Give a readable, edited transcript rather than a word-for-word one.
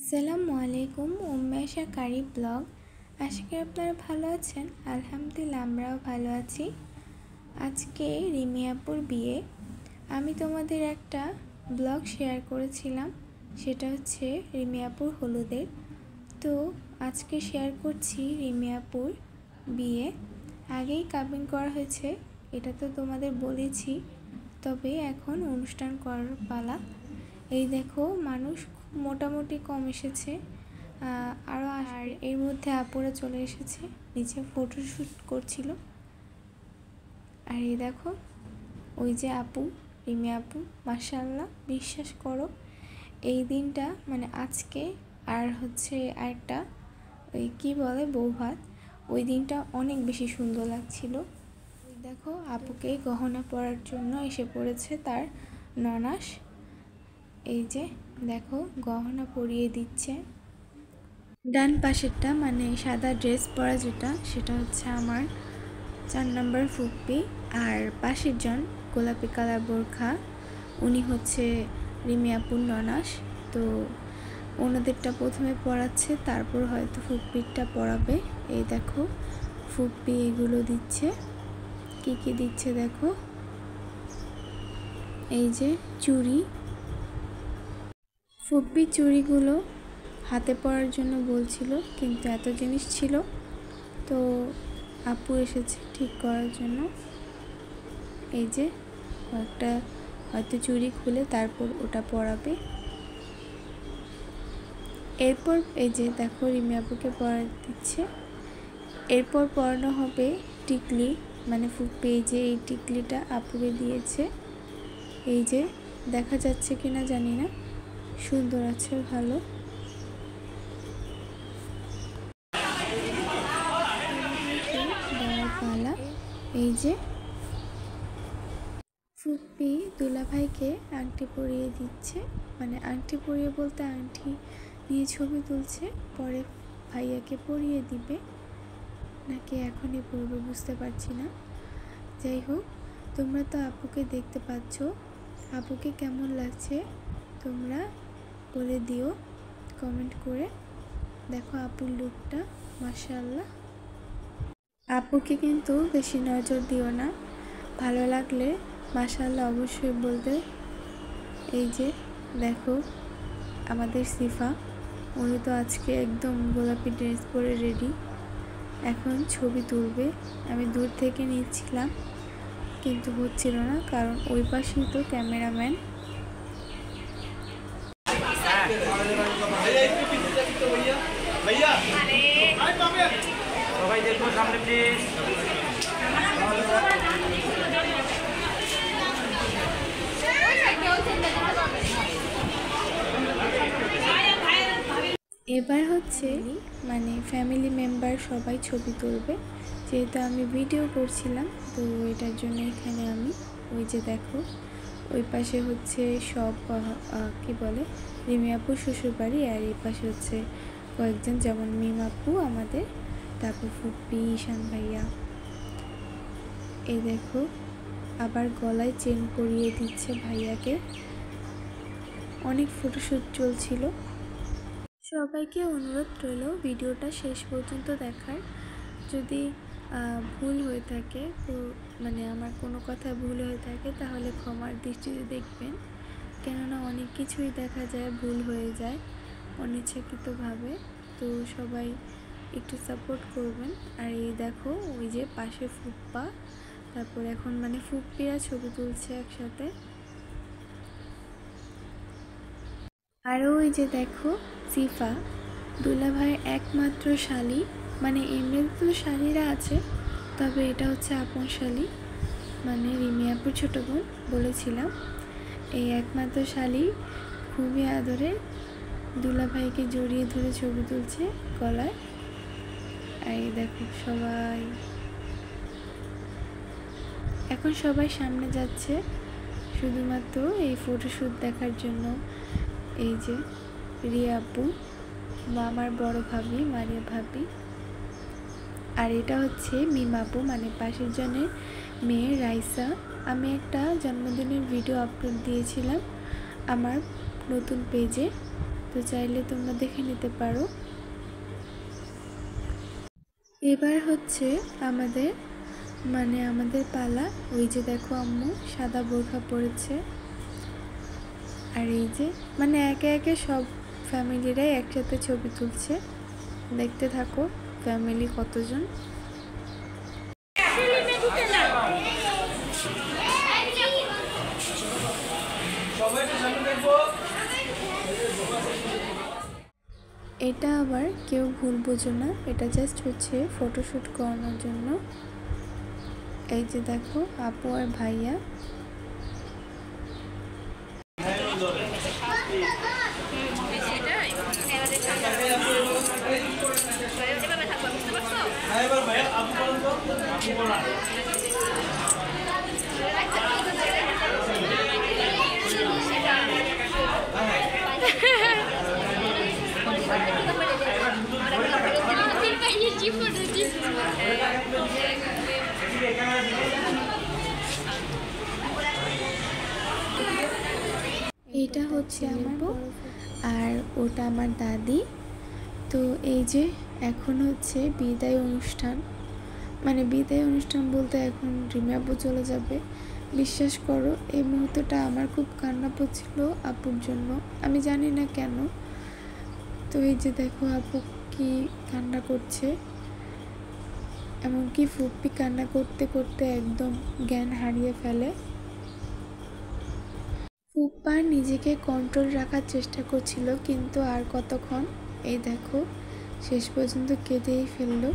আসসালামু আলাইকুম, উম্মেশা কারি ব্লগ। আশা করি আপনারা ভালো আছেন। আলহামদুলিল্লাহ আমরাও ভালো আছি। আজকে রিমিয়াপুর বিয়ে। আমি তোমাদের একটা ব্লগ শেয়ার করেছিলাম, সেটা হচ্ছে রিমিয়াপুর হলুদের। তো আজকে শেয়ার করছি রিমিয়াপুর বিয়ে। আগেই কাবিন করা হয়েছে, এটা তো তোমাদের বলেছি, তবে এখন অনুষ্ঠান করার পালা। এই দেখো, মানুষ মোটামুটি কম এসেছে, আরও আর এর মধ্যে আপুরা চলে এসেছে, নিচে ফটোশ্যুট করছিল। আর এই দেখো, ওই যে আপু, রিমি আপু, মাশাআল্লাহ। বিশ্বাস করো, এই দিনটা মানে আজকে আর হচ্ছে আরেকটা ওই কী বলে বৌভাত, ওই দিনটা অনেক বেশি সুন্দর লাগছিল। দেখো, আপুকে গহনা পরার জন্য এসে পড়েছে তার ননাস। এই যে দেখো, গহনা পরিয়ে দিচ্ছে। ডান পাশেরটা মানে সাদা ড্রেস পরা যেটা, সেটা হচ্ছে আমার 4 নম্বর ফুপ্পি। আর পাশের জন গোলাপি কালার বোরখা, উনি হচ্ছে রিমি আপুর ননাস। তো ওনাদেরটা প্রথমে পড়াচ্ছে, তারপর হয়তো ফুপ্পিরটা পড়াবে। এই দেখো, ফুপ্পি এগুলো দিচ্ছে। কি কি দিচ্ছে দেখো, এই যে চুড়ি। ফুপ্পি চুড়িগুলো হাতে পরার জন্য বলছিল, কিন্তু এত জিনিস ছিল, তো আপু এসেছে ঠিক করার জন্য। এই যে কয়েকটা হয়তো চুড়ি খুলে তারপর ওটা পরাবে। এরপর এই যে দেখো, রিমি আপুকে পরা দিচ্ছে। এরপর পরানো হবে টিকলি, মানে ফুপ্পি এই যে এই টিকলিটা আপুকে দিয়েছে। এই যে দেখা যাচ্ছে কিনা জানি না, সুন্দর আছে, ভালো। পালা, এই যে ফুপ্পি দুলাভাইকে আংটি পরিয়ে দিচ্ছে, মানে আংটি পরিয়ে বলতে আংটি নিয়ে ছবি তুলছে, পরে ভাইয়াকে পরিয়ে দিবে নাকি এখনই পরবে বুঝতে পারছি না। যাই হোক, তোমরা তো আপুকে দেখতে পাচ্ছ, আপুকে কেমন লাগছে তোমরা বলে দিও কমেন্ট করে। দেখো আপুর লুকটা, মাশাআল্লাহ। আপুকে কিন্তু বেশি নজর দিও না, ভালো লাগলে মাশাআল্লাহ অবশ্যই বলবে। এই যে দেখো, আমাদের সিফা, উনি তো আজকে একদম গোলাপি ড্রেস পরে রেডি, এখন ছবি তুলবে। আমি দূর থেকে নিচ্ছিলাম, কিন্তু হচ্ছিল না, কারণ ওই পাশেই তো ক্যামেরাম্যান। সবাই দেখো সামনে প্লিজ। এবার হচ্ছে মানে ফ্যামিলি মেম্বার সবাই ছবি তুলবে, যেহেতু আমি ভিডিও করছিলাম, তো এটার জন্য এখানে আমি ওই যে দেখো, ওই পাশে হচ্ছে সব কি বলে রিমি আপুর শ্বশুরবাড়ি, আর এই পাশে হচ্ছে কয়েকজন, যেমন মিম আপু আমাদের, তারপর ফুপ্পি, ঈশান ভাইয়া। এই দেখো, আবার গলায় চেন পরিয়ে দিচ্ছে ভাইয়াকে। অনেক ফটোশ্যুট চলছিল। সবাইকে অনুরোধ রইল ভিডিওটা শেষ পর্যন্ত দেখার। যদি ভুল হয়ে থাকে, তো মানে আমার কোনো কথা ভুল হয়ে থাকে, তাহলে ক্ষমার দৃষ্টিতে দেখবেন, কেননা অনেক কিছুই দেখা যায় ভুল হয়ে যায় অনিচ্ছাকৃতভাবে। তো সবাই একটু সাপোর্ট করবেন। আর এই দেখো, ওই যে পাশে ফুপ্পা, তারপর এখন মানে ফুপ্পিরা ছবি তুলছে একসাথে। আর ওই যে দেখো, সিফা দুলাভাইয়ের একমাত্র শালি, মানে এমনি তো শালিরা আছে, তবে এটা হচ্ছে আপন শালি, মানে রিমি আপুর ছোটো বোন বলেছিলাম। এই একমাত্র শালি খুবই আদরে দুলাভাইকে জড়িয়ে ধরে ছবি তুলছে গলায়। আর এই দেখো, সবাই এখন সবাই সামনে যাচ্ছে শুধুমাত্র এই ফটোশ্যুট দেখার জন্য। এই যে রিয়া আপু বা আমার বড় ভাবি মারিয়া ভাবি, আর এটা হচ্ছে মিম আপু, মানে পাশের জনের মেয়ে রাইসা। আমি একটা জন্মদিনের ভিডিও আপলোড দিয়েছিলাম আমার নতুন পেজে, তো চাইলে তোমরা দেখে নিতে পারো। এবার হচ্ছে আমাদের পালা। ওই যে দেখো আম্মু সাদা বোরখা পরেছে, আর এই যে একে একে সব ফ্যামিলিরাই একসাথে ছবি তুলছে। দেখতে থাকো ফ্যামিলি কতজন। এটা আবার কেউ ভুল বোঝো না, এটা জাস্ট হচ্ছে ফটোশ্যুট করানোর জন্য। এই যে দেখো আপু আর ভাইয়া। এটা হচ্ছে আমার বউ আর ওটা আমার দাদি। তো এই যে এখন হচ্ছে বিদায় অনুষ্ঠান, বিদায় অনুষ্ঠান বলতে এখন রিমি আপু চলে যাবে। বিশ্বাস করো এই মুহূর্তটা আমার খুব কান্না পড়ছিল আপুর জন্য, আমি জানি না কেন। তো এই যে দেখো আপু কি কান্না করছে, এমনকি ফুপ্পি কান্না করতে করতে একদম জ্ঞান হারিয়ে ফেলে। ফুপ্পা নিজেকে কন্ট্রোল রাখার চেষ্টা করছিল, কিন্তু আর কতক্ষণ। এই দেখো শেষ পর্যন্ত কেঁদেই ফেললো।